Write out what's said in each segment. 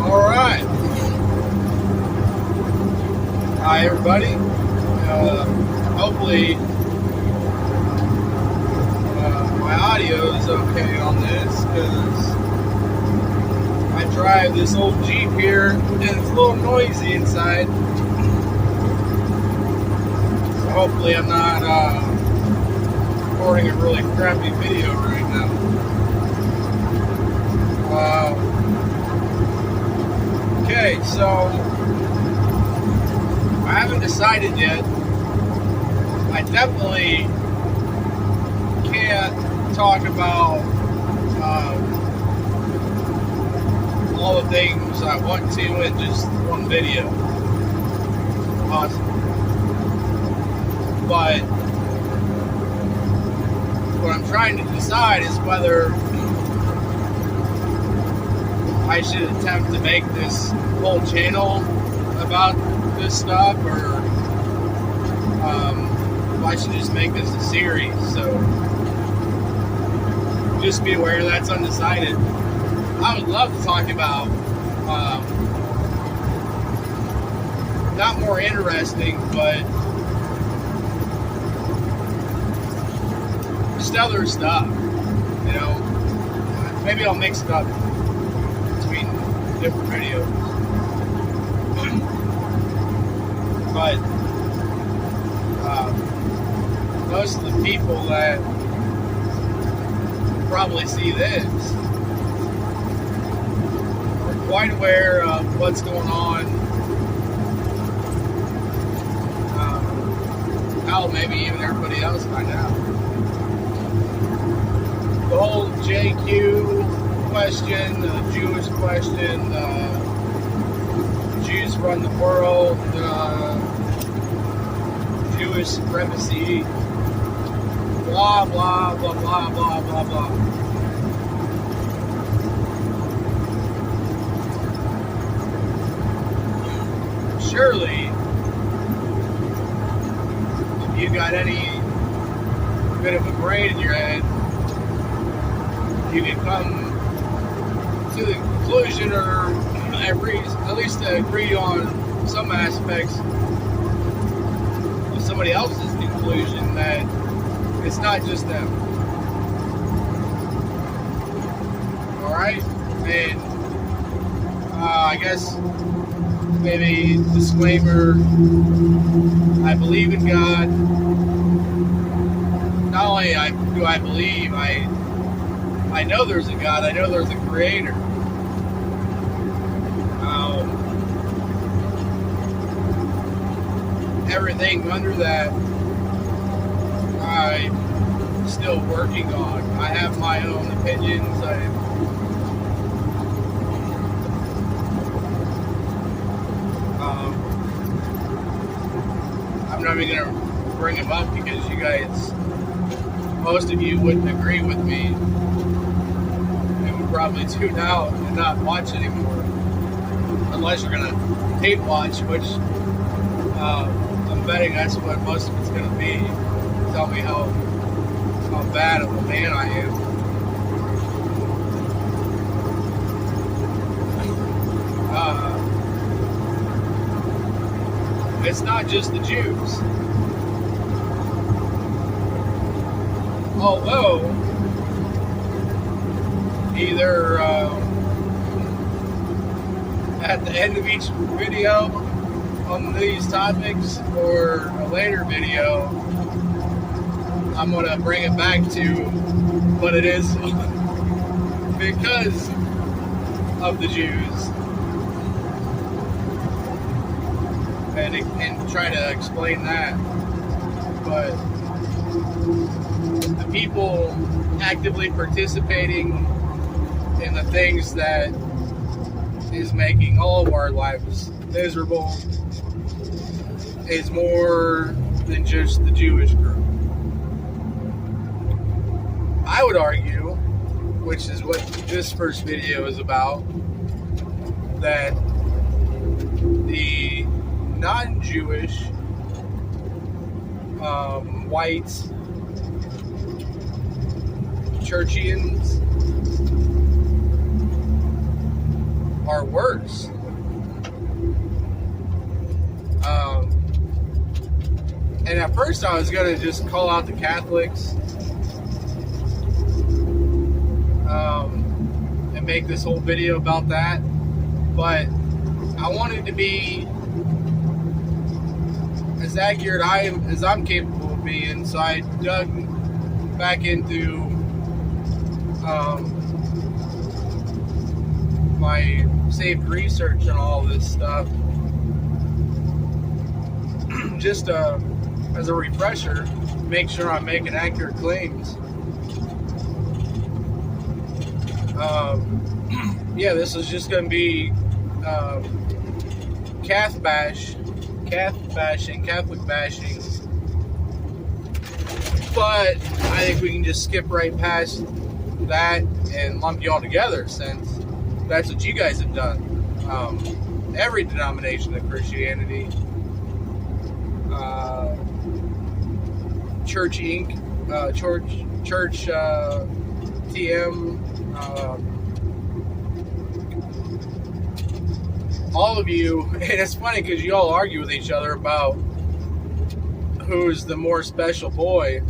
Alright. Hi, everybody. Hopefully, my audio is okay on this, because I drive this old Jeep here, and it's a little noisy inside. So hopefully I'm not recording a really crappy video right now. Okay, so I haven't decided yet. I definitely can't talk about all the things I want to in just one video. Possible. But what I'm trying to decide is whether I should attempt to make this whole channel about this stuff, or if I should just make this a series. So just be aware that's undecided. I would love to talk about not more interesting, but just other stuff. You know, maybe I'll mix it up between different videos. But most of the people that probably see this are quite aware of what's going on. Hell, maybe even everybody else by now. The whole JQ question, the Jewish question, Jews run the world, Jewish supremacy, blah, blah, blah, blah, blah, blah, blah. Surely, if you got any bit of a brain in your head, you can come to the conclusion, or at least agree on some aspects of somebody else's conclusion, that it's not just them. Alright? And I guess maybe disclaimer, I believe in God. Not only do I believe, I know there's a God, I know there's a creator. Everything under that, I'm still working on. I have my own opinions. I'm not even going to bring them up because you guys, most of you wouldn't agree with me and would probably tune out and not watch anymore. Unless you're going to hate watch, which I'm betting that's what most of it's going to be. Tell me how bad of a man I am. It's not just the Jews. Although, either at the end of each video on these topics, or a later video, I'm going to bring it back to what it is because of the Jews, and try to explain that. But the people actively participating in the things that is making all of our lives miserable is more than just the Jewish group. I would argue, which is what this first video is about, that the non-Jewish white churchians are worse. And at first I was going to just call out the Catholics and make this whole video about that. But I wanted to be as accurate as I'm capable of being, so I dug back into my saved research and all this stuff, just as a refresher, make sure I'm making accurate claims. Yeah, this is just going to be Catholic bashing, but I think we can just skip right past that and lump you all together, since that's what you guys have done. Every denomination of Christianity, Church Inc., Church TM, all of you. And it's funny because you all argue with each other about who's the more special boy.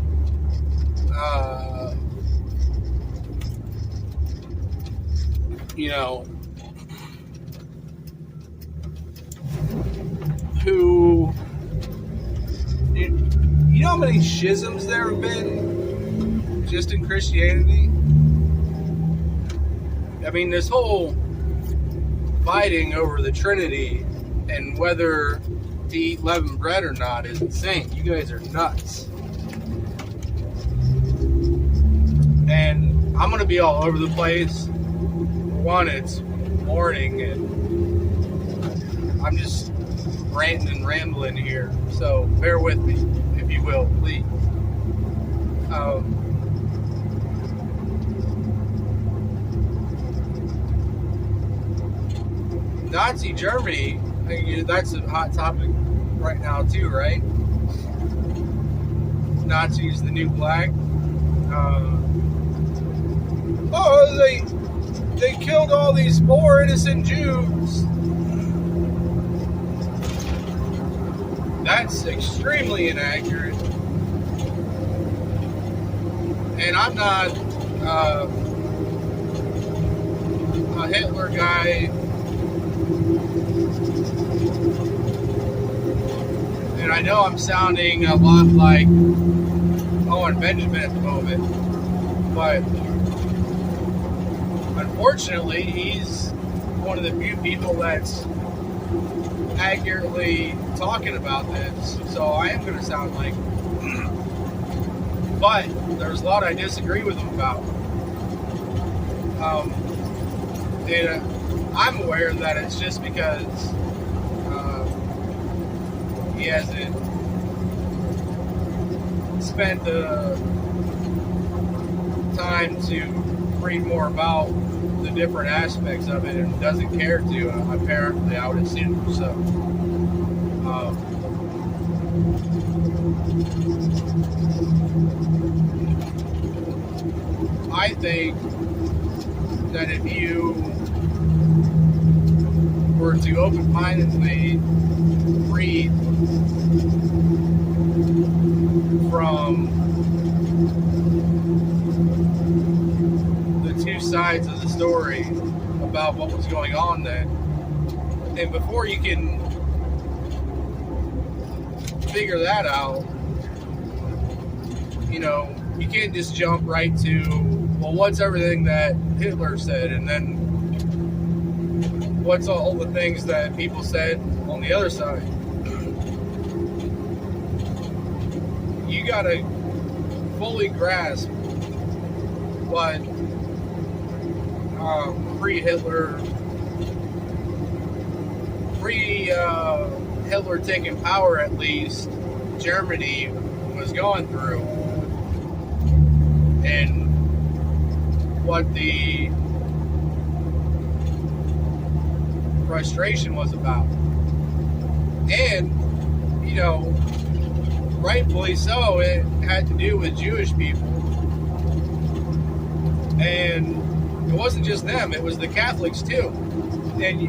You know, who, you know how many schisms there have been just in Christianity? I mean, this whole fighting over the Trinity and whether to eat leavened bread or not is insane. You guys are nuts. And I'm going to be all over the place. One, it's morning and I'm just ranting and rambling here, so bear with me, if you will, please. Nazi Germany, that's a hot topic right now too, right? Nazis, the new black. They killed all these poor innocent Jews. That's extremely inaccurate. And I'm not a Hitler guy. And I know I'm sounding a lot like Owen Benjamin at the moment, but unfortunately, he's one of the few people that's accurately talking about this, so I am going to sound like but there's a lot I disagree with him about. And I'm aware that it's just because he hasn't spent the time to read more about the different aspects of it and doesn't care to. Apparently, I would assume so. I think that if you were to open-mindedly read from the two sides of the story about what was going on then, and before you can figure that out, you know, you can't just jump right to, well, what's everything that Hitler said, and then what's all the things that people said on the other side. You gotta fully grasp what pre-Hitler taking power, at least, Germany was going through, and what the frustration was about. And, you know, rightfully so, it had to do with Jewish people. And it wasn't just them, it was the Catholics too. And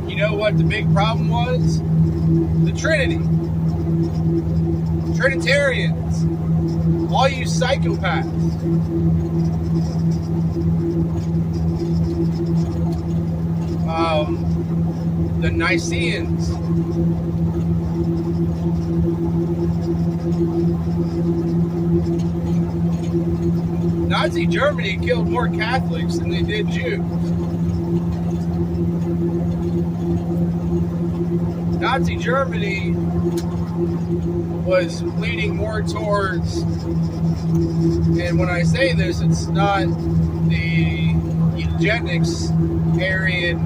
you know what the big problem was? The Trinity. Trinitarians. All you psychopaths. The Nicaeans. Nazi Germany killed more Catholics than they did Jews. Nazi Germany was leaning more towards, and when I say this, it's not the eugenics Aryan,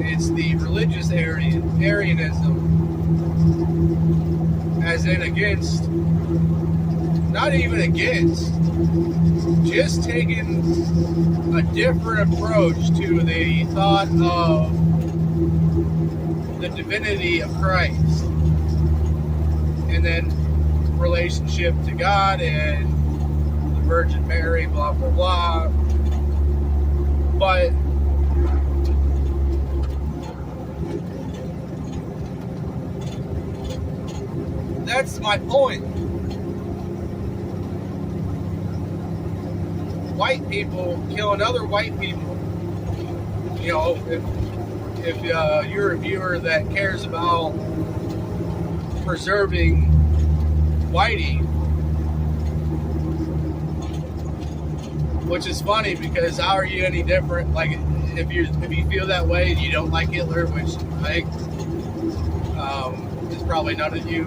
it's the religious Aryanism, as in against, not even against, just taking a different approach to the thought of the divinity of Christ, and then relationship to God and the Virgin Mary, blah blah blah. But that's my point. White people killing other white people. You know, if you're a viewer that cares about preserving whitey, which is funny because how are you any different? Like if you feel that way and you don't like Hitler, which I think is probably none of you.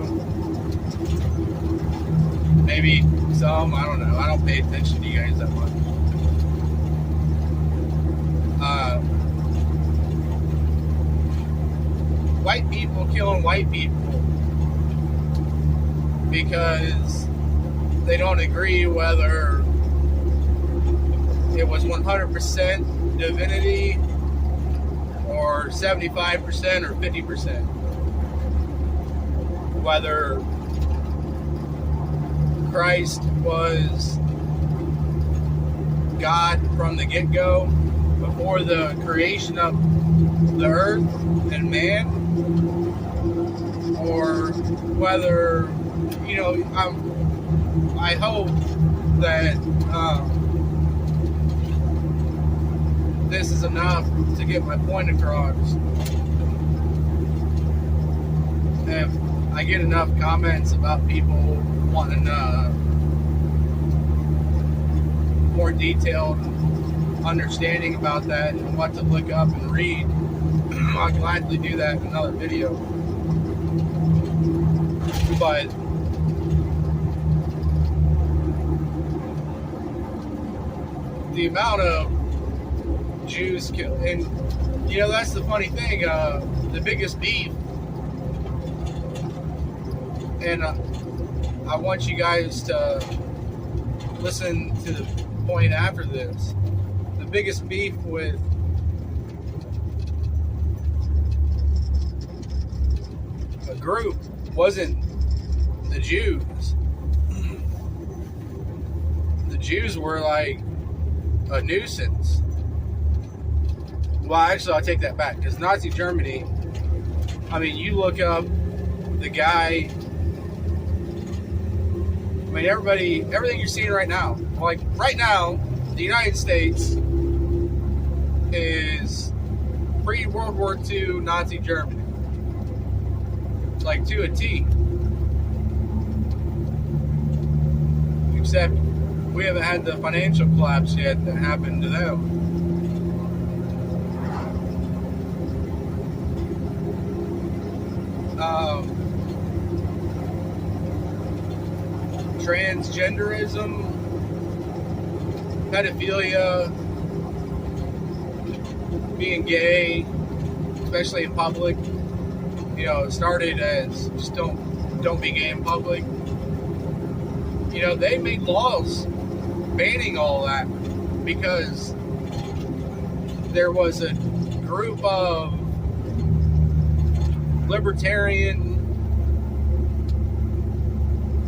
Maybe some, I don't know. I don't pay attention to you guys that much. White people killing white people because they don't agree whether it was 100% divinity or 75% or 50%. Whether Christ was God from the get-go before the creation of the earth and man, or whether, you know, I hope that this is enough to get my point across. If I get enough comments about people wanting more detailed understanding about that and what to look up and read, I'll gladly do that in another video. But the amount of Jews killed, and you know, that's the funny thing, the biggest beef, and I want you guys to listen to the point after this. The biggest beef with a group wasn't the Jews. The Jews were like a nuisance. Well, actually, I'll take that back, because Nazi Germany, I mean, you look up the guy, I mean, everything you're seeing right now, like right now, the United States is pre-World War II Nazi Germany. Like to a T. Except we haven't had the financial collapse yet that happened to them. Transgenderism, pedophilia, being gay, especially in public, you know, it started as just don't be gay in public. You know, they made laws banning all that because there was a group of libertarian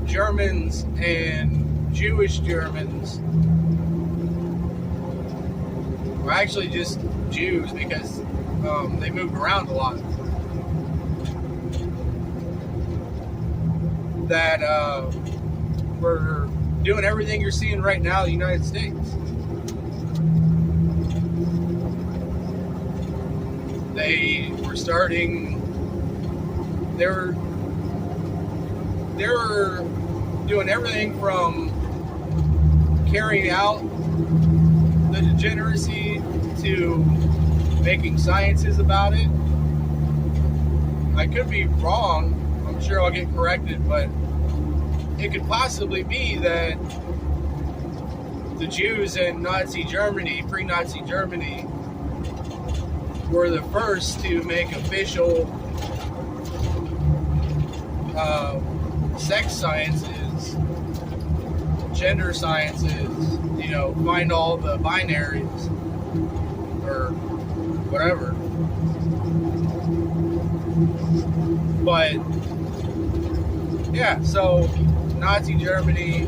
Germans and Jewish Germans or actually just Jews, because they moved around a lot, that were doing everything you're seeing right now in the United States. They were doing everything from carrying out the degeneracy to making sciences about it. I could be wrong. I'm sure I'll get corrected, but it could possibly be that the Jews in Nazi Germany, pre-Nazi Germany, were the first to make official sex sciences, gender sciences, find all the binaries or whatever. But yeah, so Nazi Germany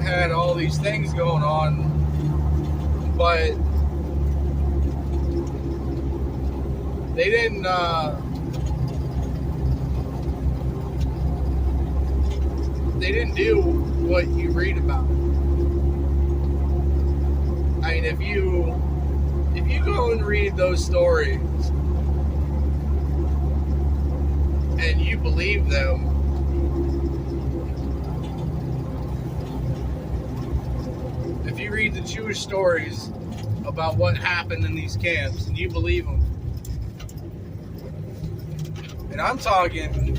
had all these things going on, but they didn't do what you read about. I mean, if you go and read those stories and you believe them, if you read the Jewish stories about what happened in these camps and you believe them, and I'm talking,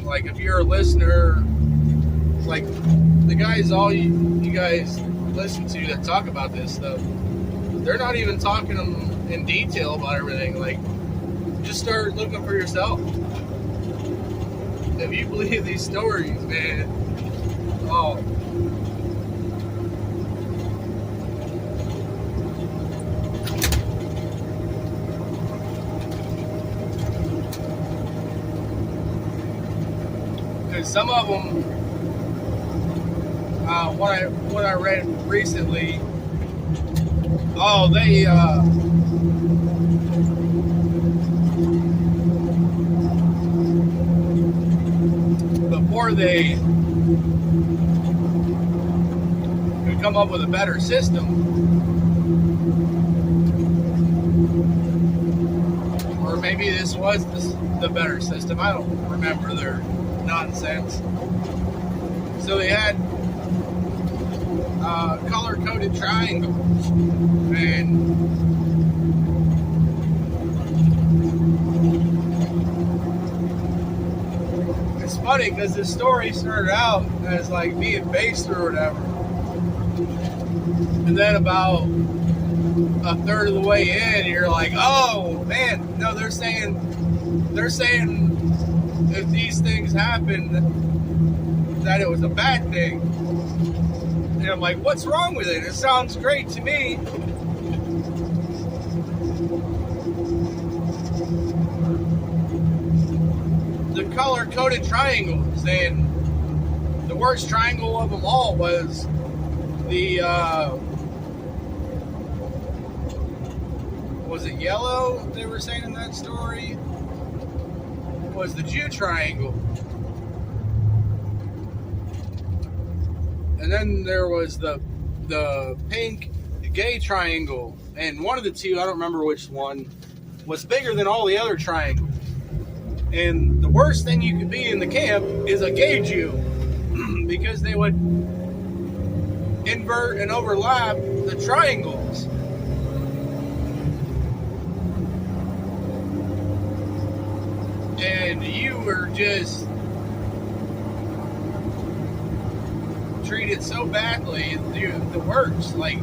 like, if you're a listener, like the guys, all you guys listen to that talk about this stuff, they're not even talking in detail about everything. Like, just start looking for yourself. If you believe these stories, man, oh. Because some of them, what I read recently, they before they could come up with a better system, or maybe this was the better system, I don't remember their nonsense. So they had color-coded triangles, and it's funny because the story started out as like being based or whatever, and then about a third of the way in, you're like, oh man, no, they're saying if these things happened, that it was a bad thing. And I'm like, what's wrong with it? It sounds great to me. The color-coded triangles, and the worst triangle of them all was the, was it yellow, they were saying in that story? Was the Jew triangle. And then there was the pink gay triangle, and one of the two, I don't remember which one, was bigger than all the other triangles. And the worst thing you could be in the camp is a gay Jew, because they would invert and overlap the triangles. And you were just treated so badly, the worst. Like,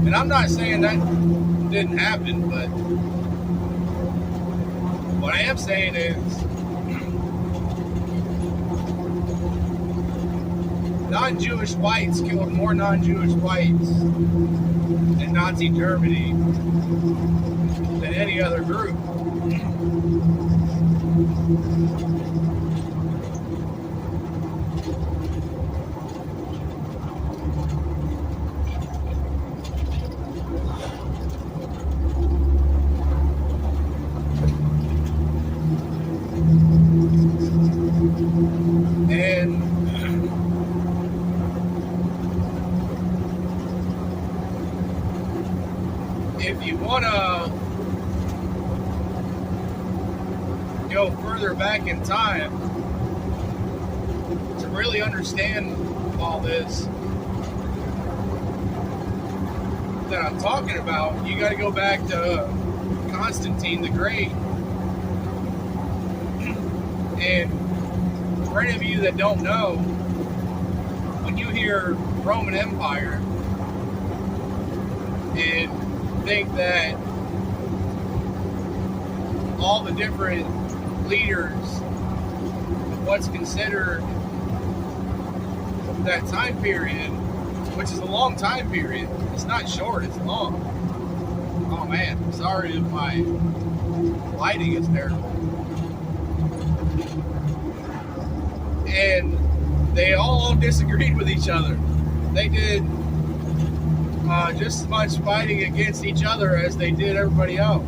and I'm not saying that didn't happen, but what I am saying is non-Jewish whites killed more non-Jewish whites in Nazi Germany than any other group. And if you want to go further back in time to really understand all this that I'm talking about, you got to go back to Constantine the Great. And for any of you that don't know, when you hear Roman Empire and think that all the different leaders of what's considered that time period, which is a long time period, it's not short, it's long. Oh man, sorry if my lighting is terrible. And they all disagreed with each other. They did just as much fighting against each other as they did everybody else.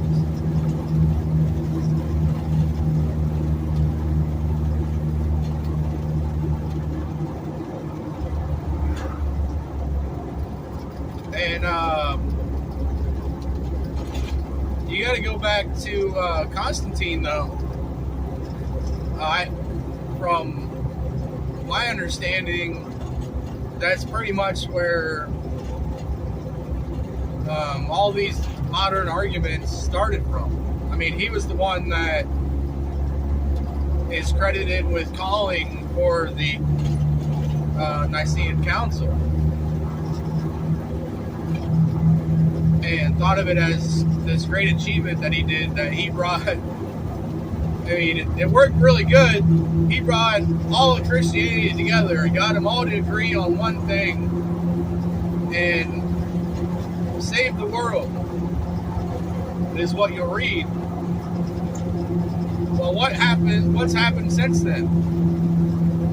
And you got to go back to Constantine, though. From my understanding, that's pretty much where all these modern arguments started from. I mean, he was the one that is credited with calling for the Nicene Council and thought of it as this great achievement that he did, that he brought. I mean, it worked really good. He brought all of Christianity together and got them all to agree on one thing and saved the world, is what you'll read. Well, what's happened since then?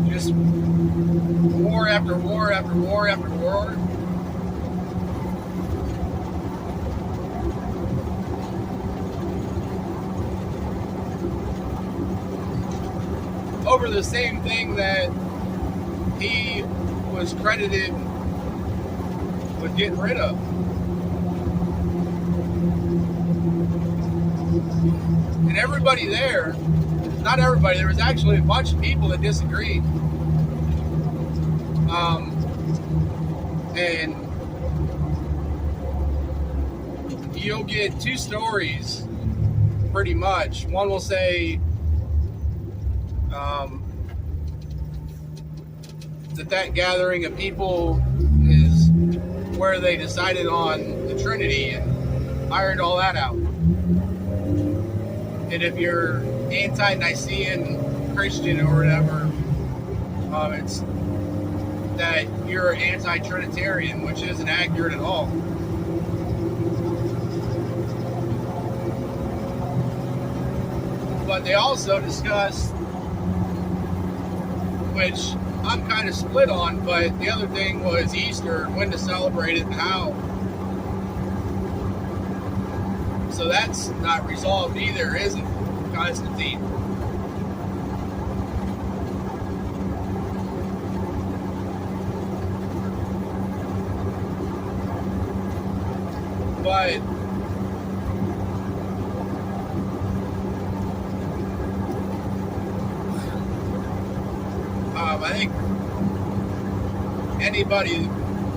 Just war after war after war after war. Over the same thing that he was credited with getting rid of. And everybody there, not everybody, there was actually a bunch of people that disagreed. And you'll get two stories, pretty much. One will say that gathering of people is where they decided on the Trinity and ironed all that out. And if you're anti-Nicene Christian or whatever, it's that you're anti-Trinitarian, which isn't accurate at all. But they also discussed, which I'm kind of split on, but the other thing was Easter, when to celebrate it and how. So that's not resolved either, is it, Constantine? But I think anybody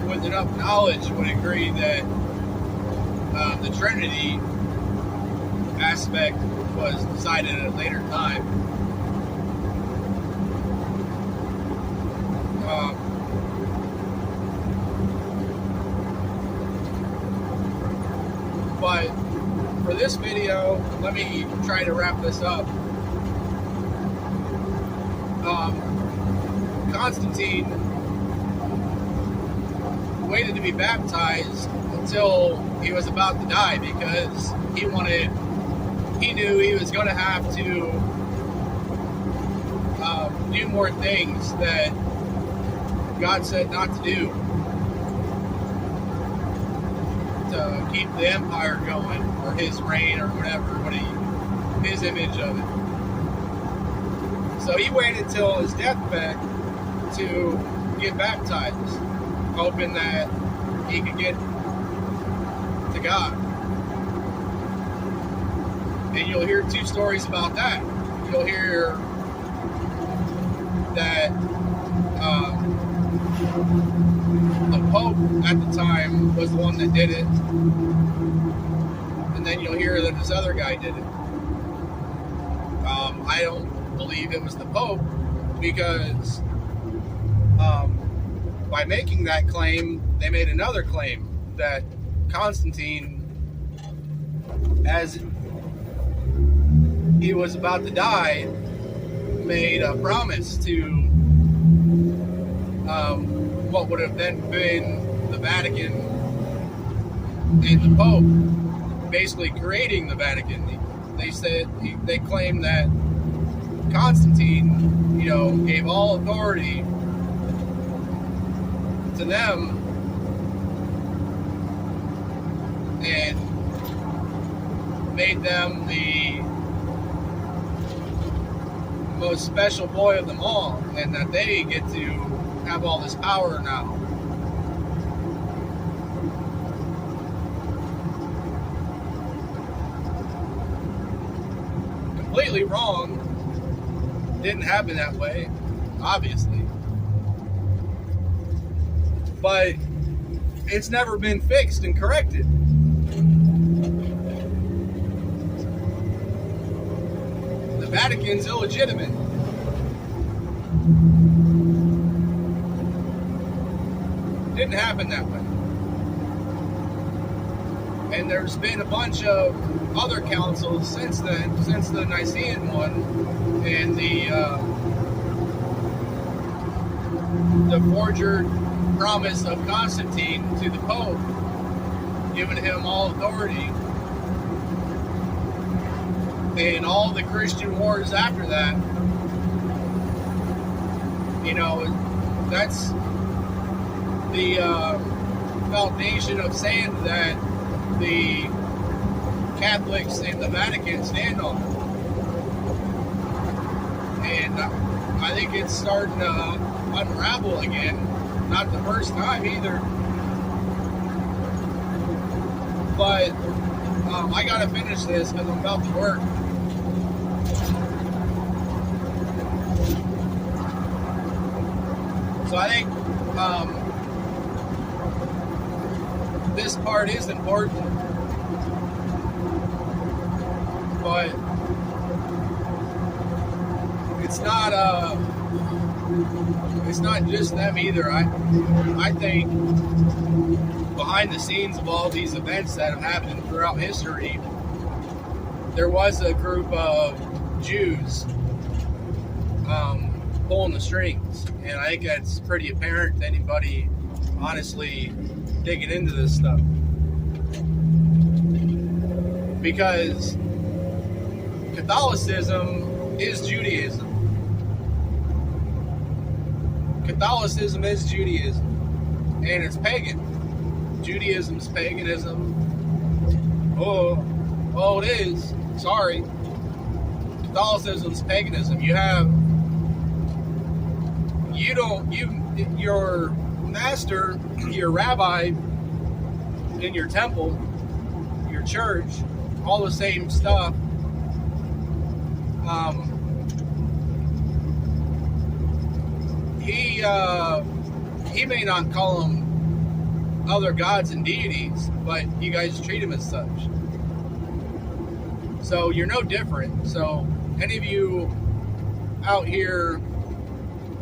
with enough knowledge would agree that the Trinity aspect was decided at a later time. But for this video, let me try to wrap this up. Constantine waited to be baptized until he was about to die because he knew he was going to have to do more things that God said not to do to keep the empire going, or his reign, or whatever, his image of it. So he waited till his deathbed to get baptized, hoping that he could get to God. And you'll hear two stories about that. You'll hear that the Pope at the time was the one that did it, and then you'll hear that this other guy did it. I don't believe it was the Pope, because by making that claim, they made another claim that Constantine, as he was about to die, made a promise to what would have then been the Vatican and the Pope, basically creating the Vatican. They claimed that Constantine, gave all authority to them, and made them the most special boy of them all, and that they get to have all this power now. Completely wrong. Didn't happen that way, obviously. But it's never been fixed and corrected. The Vatican's illegitimate. Didn't happen that way. And there's been a bunch of other councils since then, since the Nicene one, and the forgered promise of Constantine to the Pope, giving him all authority, and all the Christian wars after that. That's the foundation of sand that the Catholics and the Vatican stand on. And I think it's starting to unravel again. Not the first time either. But I gotta finish this because I'm about to work. So I think this part is important, but it's not just them either. I think behind the scenes of all these events that have happened throughout history, there was a group of Jews pulling the strings, and I think that's pretty apparent to anybody honestly digging into this stuff, because Catholicism is Judaism. Catholicism is Judaism, and it's pagan. Judaism's paganism. Oh, it is. Sorry. Catholicism's paganism. Your master, your rabbi in your temple, your church, all the same stuff. He may not call them other gods and deities, but you guys treat them as such. So you're no different. So any of you out here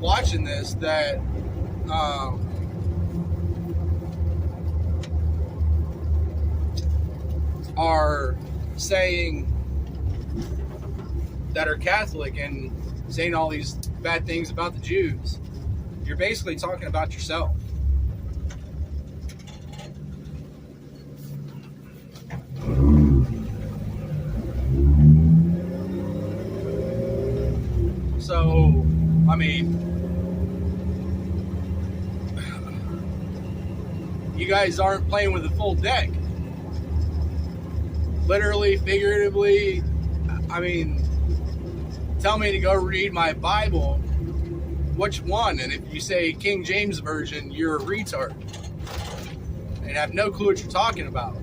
watching this that are saying, that are Catholic and saying all these bad things about the Jews, you're basically talking about yourself. I mean, you guys aren't playing with a full deck. Literally, figuratively, I mean, tell me to go read my Bible, which one? And if you say King James Version, you're a retard. And have no clue what you're talking about.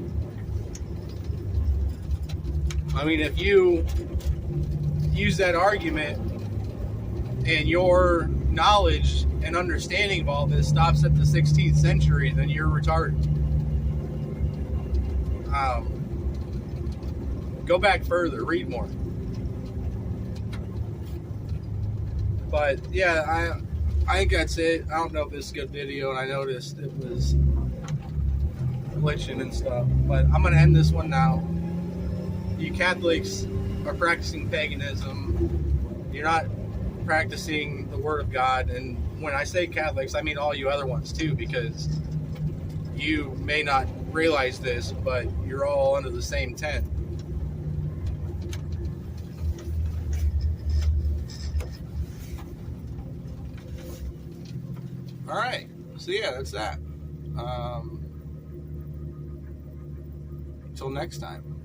I mean, if you use that argument and your knowledge and understanding of all this stops at the 16th century, then you're retarded. Go back further, read more. But yeah, I think that's it. I don't know if this is a good video, and I noticed it was glitching and stuff. But I'm going to end this one now. You Catholics are practicing paganism. You're not practicing the Word of God. And when I say Catholics, I mean all you other ones too, because you may not realize this, but you're all under the same tent. All right, so yeah, that's that. Until next time.